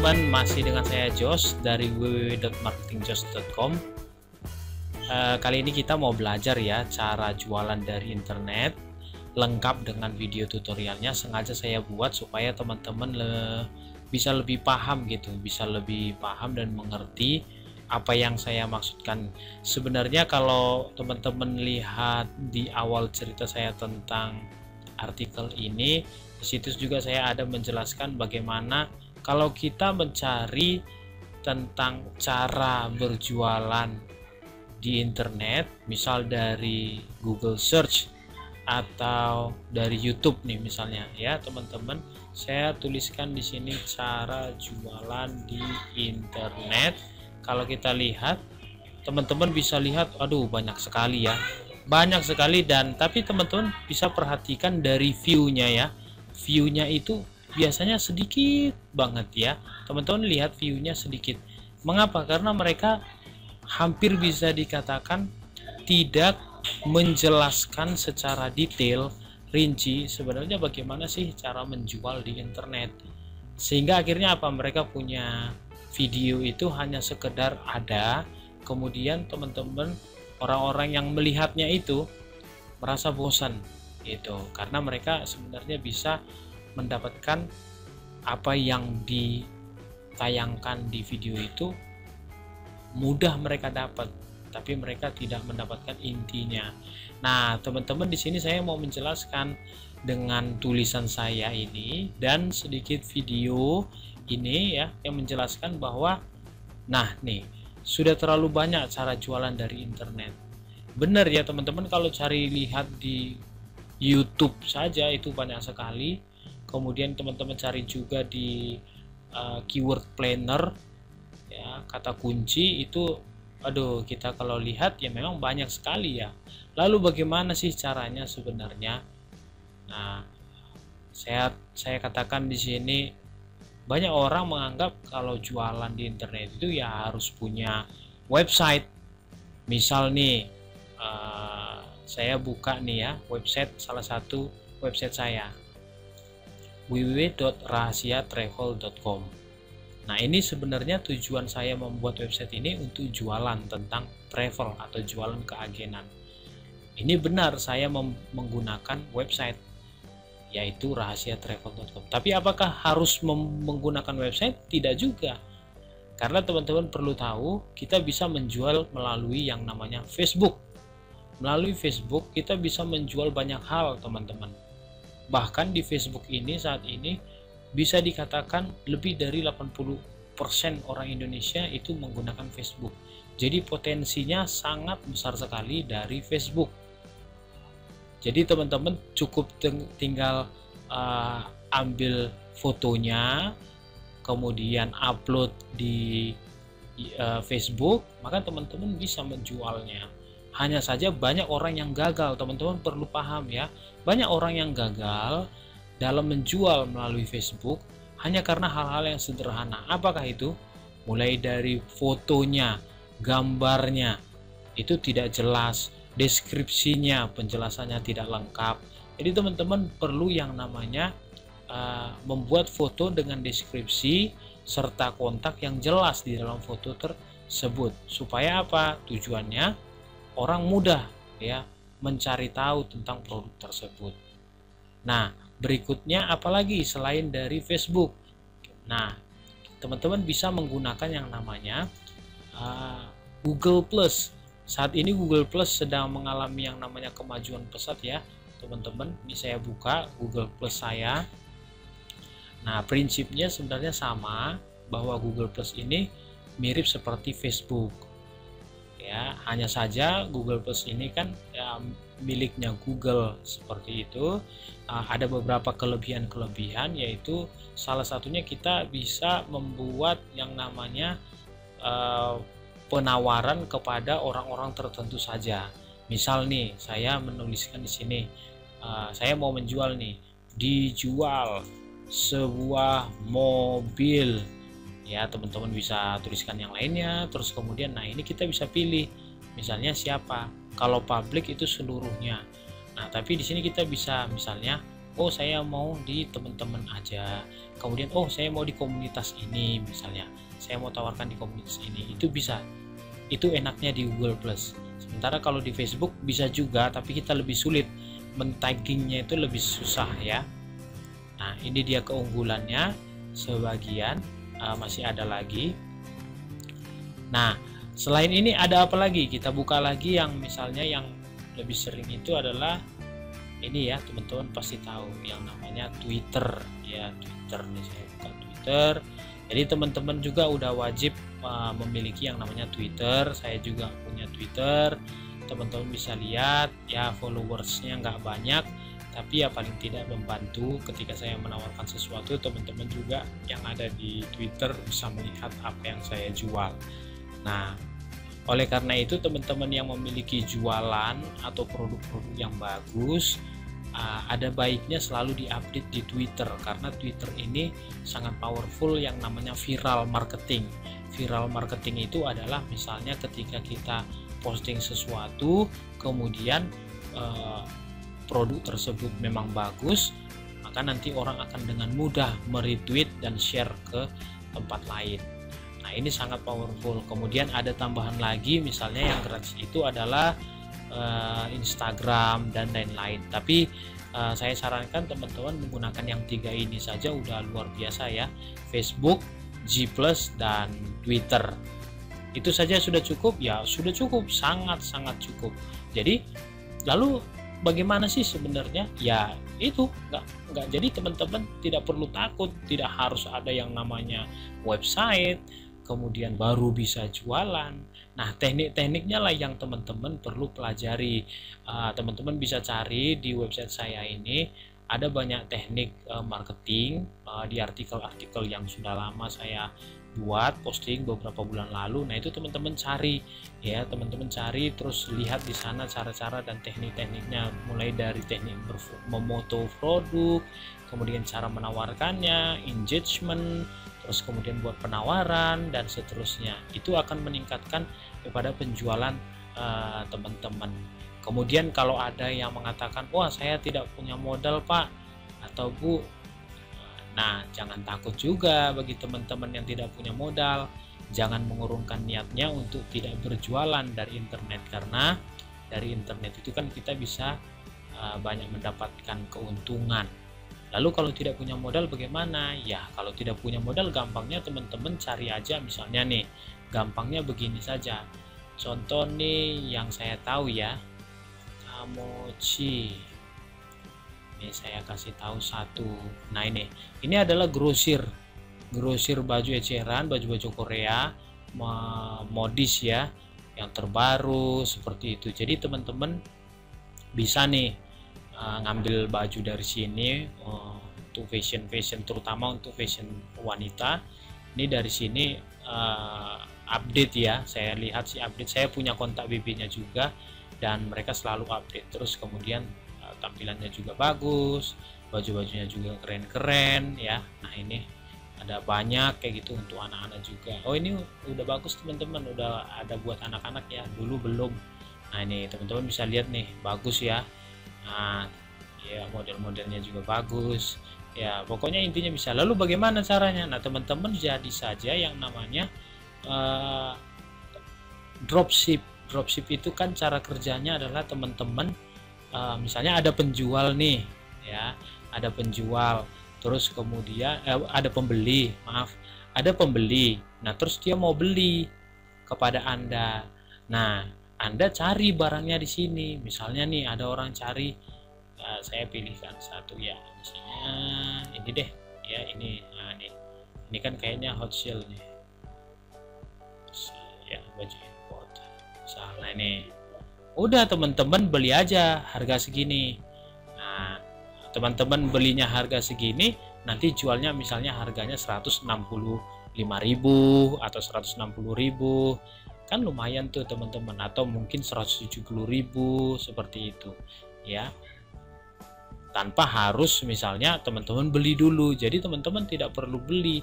teman-teman, masih dengan saya Jos dari www.marketingjoss.com. Kali ini kita mau belajar ya cara jualan dari internet lengkap dengan video tutorialnya. Sengaja saya buat supaya teman-teman bisa lebih paham gitu, bisa lebih paham dan mengerti apa yang saya maksudkan. Sebenarnya kalau teman-teman lihat di awal cerita saya tentang artikel ini, di situ juga saya ada menjelaskan bagaimana kalau kita mencari tentang cara berjualan di internet, misal dari Google Search atau dari YouTube nih misalnya ya teman-teman, saya tuliskan di sini cara jualan di internet. Kalau kita lihat, teman-teman bisa lihat, aduh banyak sekali ya, banyak sekali. Dan tapi teman-teman bisa perhatikan dari view-nya ya, view-nya itu biasanya sedikit banget ya teman-teman, lihat view-nya sedikit. Mengapa? Karena mereka hampir bisa dikatakan tidak menjelaskan secara detail, rinci sebenarnya bagaimana sih cara menjual di internet, sehingga akhirnya apa, mereka punya video itu hanya sekedar ada, kemudian teman-teman orang-orang yang melihatnya itu merasa bosan gitu, karena mereka sebenarnya bisa mendapatkan apa yang ditayangkan di video itu mudah mereka dapat, tapi mereka tidak mendapatkan intinya. Nah, teman-teman, di sini saya mau menjelaskan dengan tulisan saya ini dan sedikit video ini ya yang menjelaskan bahwa nah nih, sudah terlalu banyak cara jualan dari internet. Benar ya teman-teman, kalau cari lihat di YouTube saja itu banyak sekali. Kemudian teman-teman cari juga di keyword planner ya, kata kunci itu, aduh, kita kalau lihat ya memang banyak sekali ya. Lalu bagaimana sih caranya sebenarnya? Nah, saya katakan di sini, banyak orang menganggap kalau jualan di internet itu ya harus punya website. Misal nih, saya buka nih ya website, salah satu website saya, www.rahasiatravel.com. Nah, ini sebenarnya tujuan saya membuat website ini untuk jualan tentang travel atau jualan keagenan. Ini benar, saya menggunakan website yaitu rahasiatravel.com. Tapi apakah harus menggunakan website? Tidak juga. Karena teman-teman perlu tahu, kita bisa menjual melalui yang namanya Facebook. Melalui Facebook kita bisa menjual banyak hal, teman-teman. Bahkan di Facebook ini saat ini bisa dikatakan lebih dari 80% orang Indonesia itu menggunakan Facebook. Jadi potensinya sangat besar sekali dari Facebook. Jadi teman-teman cukup tinggal ambil fotonya, kemudian upload di Facebook, maka teman-teman bisa menjualnya. Hanya saja banyak orang yang gagal, teman-teman perlu paham ya. Banyak orang yang gagal dalam menjual melalui Facebook hanya karena hal-hal yang sederhana. Apakah itu? Mulai dari fotonya, gambarnya itu tidak jelas, deskripsinya, penjelasannya tidak lengkap. Jadi teman-teman perlu yang namanya membuat foto dengan deskripsi serta kontak yang jelas di dalam foto tersebut. Supaya apa? Tujuannya orang mudah ya mencari tahu tentang produk tersebut. Nah, berikutnya apalagi selain dari Facebook? Nah, teman-teman bisa menggunakan yang namanya Google Plus. Saat ini Google Plus sedang mengalami yang namanya kemajuan pesat ya teman-teman. Ini saya buka Google Plus saya. Nah, prinsipnya sebenarnya sama, bahwa Google Plus ini mirip seperti Facebook ya, hanya saja Google Plus ini kan ya, miliknya Google seperti itu. Ada beberapa kelebihan-kelebihan, yaitu salah satunya kita bisa membuat yang namanya penawaran kepada orang-orang tertentu saja. Misal nih, saya menuliskan di sini, saya mau menjual nih, dijual sebuah mobil ya, teman-teman bisa tuliskan yang lainnya. Terus kemudian nah ini kita bisa pilih misalnya siapa. Kalau publik itu seluruhnya. Nah, tapi di sini kita bisa misalnya oh saya mau di teman-teman aja, kemudian oh saya mau di komunitas ini, misalnya saya mau tawarkan di komunitas ini, itu bisa. Itu enaknya di Google Plus. Sementara kalau di Facebook bisa juga, tapi kita lebih sulit, men-taggingnya itu lebih susah ya. Nah ini dia keunggulannya sebagian, masih ada lagi. Nah selain ini ada apa lagi? Kita buka lagi yang misalnya yang lebih sering itu adalah ini ya, teman-teman pasti tahu yang namanya Twitter ya. Twitter nih, saya buka Twitter. Jadi teman-teman juga udah wajib memiliki yang namanya Twitter. Saya juga punya Twitter. Teman-teman bisa lihat ya, followersnya nggak banyak, tapi ya paling tidak membantu ketika saya menawarkan sesuatu. Teman-teman juga yang ada di Twitter bisa melihat apa yang saya jual. Nah oleh karena itu teman-teman yang memiliki jualan atau produk-produk yang bagus, ada baiknya selalu diupdate di Twitter, karena Twitter ini sangat powerful yang namanya viral marketing. Viral marketing itu adalah misalnya ketika kita posting sesuatu, kemudian produk tersebut memang bagus, maka nanti orang akan dengan mudah meretweet dan share ke tempat lain. Nah ini sangat powerful. Kemudian ada tambahan lagi, misalnya yang gratis itu adalah Instagram dan lain-lain, tapi saya sarankan teman-teman menggunakan yang 3 ini saja udah luar biasa ya. Facebook, G+, dan Twitter. Itu saja sudah cukup ya, sudah cukup, sangat-sangat cukup. Jadi lalu bagaimana sih sebenarnya? Ya itu nggak jadi teman-teman tidak perlu takut, tidak harus ada yang namanya website kemudian baru bisa jualan. Nah teknik-tekniknya lah yang teman-teman perlu pelajari. Teman-teman bisa cari di website saya ini, ada banyak teknik marketing di artikel-artikel yang sudah lama saya buat posting beberapa bulan lalu. Nah itu teman-teman cari ya, teman-teman cari terus lihat di sana cara-cara dan teknik-tekniknya, mulai dari teknik memoto produk, kemudian cara menawarkannya, engagement, terus kemudian buat penawaran dan seterusnya. Itu akan meningkatkan kepada penjualan teman-teman. Kemudian kalau ada yang mengatakan, wah saya tidak punya modal Pak atau Bu, nah jangan takut juga bagi teman-teman yang tidak punya modal. Jangan mengurungkan niatnya untuk tidak berjualan dari internet, karena dari internet itu kan kita bisa banyak mendapatkan keuntungan. Lalu kalau tidak punya modal bagaimana? Ya kalau tidak punya modal, gampangnya teman-teman cari aja, misalnya nih, gampangnya begini saja. Contoh nih yang saya tahu ya, Kamochi. Ini saya kasih tahu satu. Nah ini adalah grosir baju eceran, baju-baju Korea, modis ya, yang terbaru seperti itu. Jadi teman-teman bisa nih ngambil baju dari sini untuk fashion terutama untuk fashion wanita. Ini dari sini update ya, saya lihat sih update, saya punya kontak BB nya juga dan mereka selalu update terus. Kemudian tampilannya juga bagus, baju-bajunya juga keren-keren ya. Nah ini ada banyak kayak gitu untuk anak-anak juga. Oh ini udah bagus teman-teman, udah ada buat anak-anak ya, dulu belum. Nah ini teman-teman bisa lihat nih, bagus ya. Nah ya model-modelnya juga bagus ya, pokoknya intinya bisa. Lalu bagaimana caranya? Nah teman-teman jadi saja yang namanya dropship itu kan cara kerjanya adalah teman-teman misalnya ada penjual nih ya, ada penjual, terus kemudian ada pembeli, ada pembeli. Nah terus dia mau beli kepada Anda. Nah Anda cari barangnya di sini. Misalnya nih ada orang cari, saya pilihkan satu ya, misalnya ini deh ya, ini. Nah ini kan kayaknya hot sale nih ya, baju import. Misalnya ini udah teman-teman beli aja harga segini. Nah teman-teman belinya harga segini, nanti jualnya misalnya harganya 165.000 atau 160.000, kan lumayan tuh teman-teman, atau mungkin 170.000 seperti itu ya, tanpa harus misalnya teman-teman beli dulu. Jadi teman-teman tidak perlu beli,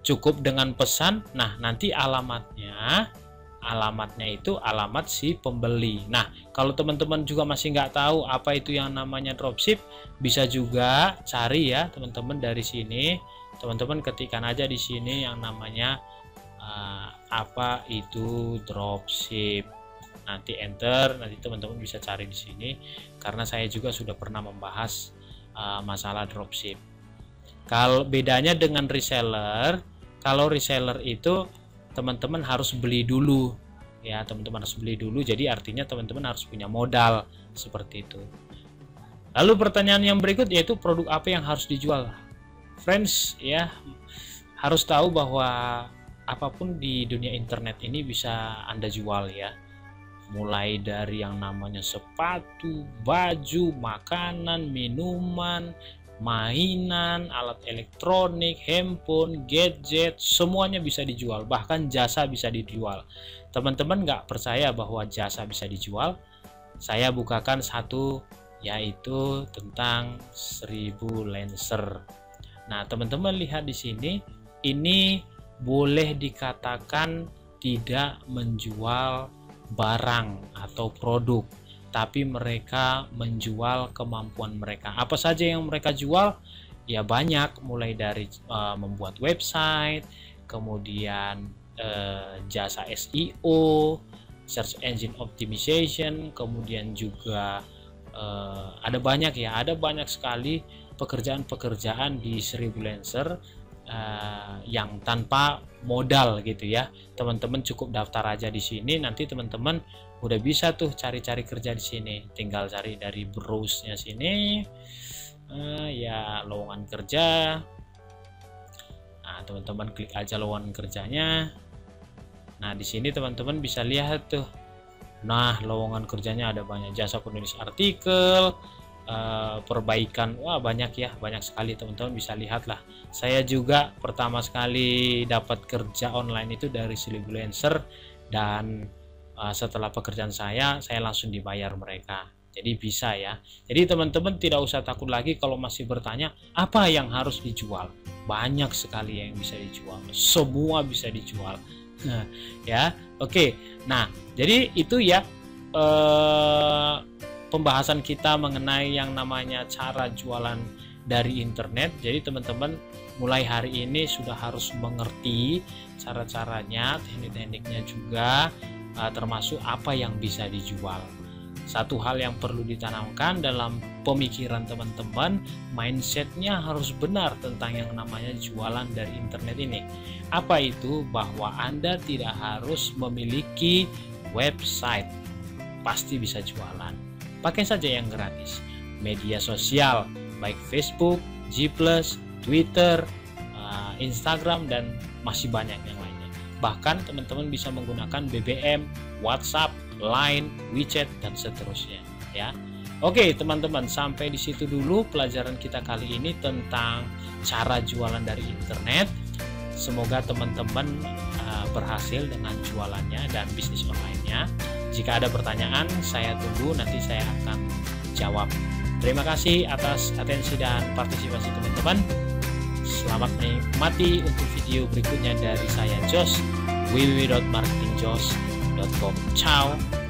cukup dengan pesan. Nah nanti alamatnya alamatnya itu alamat si pembeli. Nah, kalau teman-teman juga masih nggak tahu apa itu yang namanya dropship, bisa juga cari ya teman-teman dari sini. Teman-teman ketikkan aja di sini yang namanya apa itu dropship. Nanti enter, nanti teman-teman bisa cari di sini karena saya juga sudah pernah membahas masalah dropship. Kalau bedanya dengan reseller, kalau reseller itu teman-teman harus beli dulu ya, teman-teman harus beli dulu, jadi artinya teman-teman harus punya modal seperti itu. Lalu pertanyaan yang berikut yaitu produk apa yang harus dijual. Friends ya, harus tahu bahwa apapun di dunia internet ini bisa Anda jual ya, mulai dari yang namanya sepatu, baju, makanan, minuman, mainan, alat elektronik, handphone, gadget, semuanya bisa dijual, bahkan jasa bisa dijual. Teman-teman nggak percaya bahwa jasa bisa dijual? Saya bukakan satu, yaitu tentang 1000 Lenser. Nah, teman-teman lihat di sini, ini boleh dikatakan tidak menjual barang atau produk, tapi mereka menjual kemampuan mereka. Apa saja yang mereka jual? Ya banyak, mulai dari membuat website, kemudian jasa SEO, search engine optimization, kemudian juga ada banyak ya, ada banyak sekali pekerjaan-pekerjaan di 1000 Lenser yang tanpa modal gitu ya. Teman-teman cukup daftar aja di sini, nanti teman-teman udah bisa tuh cari-cari kerja di sini. Tinggal cari dari browse-nya sini, ya lowongan kerja. Nah, teman-teman klik aja lowongan kerjanya. Nah, di sini teman-teman bisa lihat tuh. Nah, lowongan kerjanya ada banyak, jasa penulis artikel, perbaikan, wah banyak ya, banyak sekali teman-teman bisa lihat lah. Saya juga pertama sekali dapat kerja online itu dari 1000 Lenser, dan setelah pekerjaan saya langsung dibayar mereka. Jadi bisa ya. Jadi teman-teman tidak usah takut lagi kalau masih bertanya apa yang harus dijual. Banyak sekali yang bisa dijual, semua bisa dijual. Ya, oke. Nah, jadi itu ya pembahasan kita mengenai yang namanya cara jualan dari internet. Jadi teman-teman mulai hari ini sudah harus mengerti cara-caranya, teknik-tekniknya juga, termasuk apa yang bisa dijual. Satu hal yang perlu ditanamkan dalam pemikiran teman-teman, mindsetnya harus benar tentang yang namanya jualan dari internet ini. Apa itu? Bahwa Anda tidak harus memiliki website, pasti bisa jualan. Pakai saja yang gratis. Media sosial, baik Facebook, G+, Twitter, Instagram, dan masih banyak yang lainnya. Bahkan teman-teman bisa menggunakan BBM, WhatsApp, Line, WeChat, dan seterusnya ya. Oke teman-teman, sampai di situ dulu pelajaran kita kali ini tentang cara jualan dari internet. Semoga teman-teman berhasil dengan jualannya dan bisnis online-nya. Jika ada pertanyaan, saya tunggu, nanti saya akan jawab. Terima kasih atas atensi dan partisipasi teman-teman. Selamat menikmati untuk video berikutnya dari saya, Jos, www.marketingjoss.com. Ciao.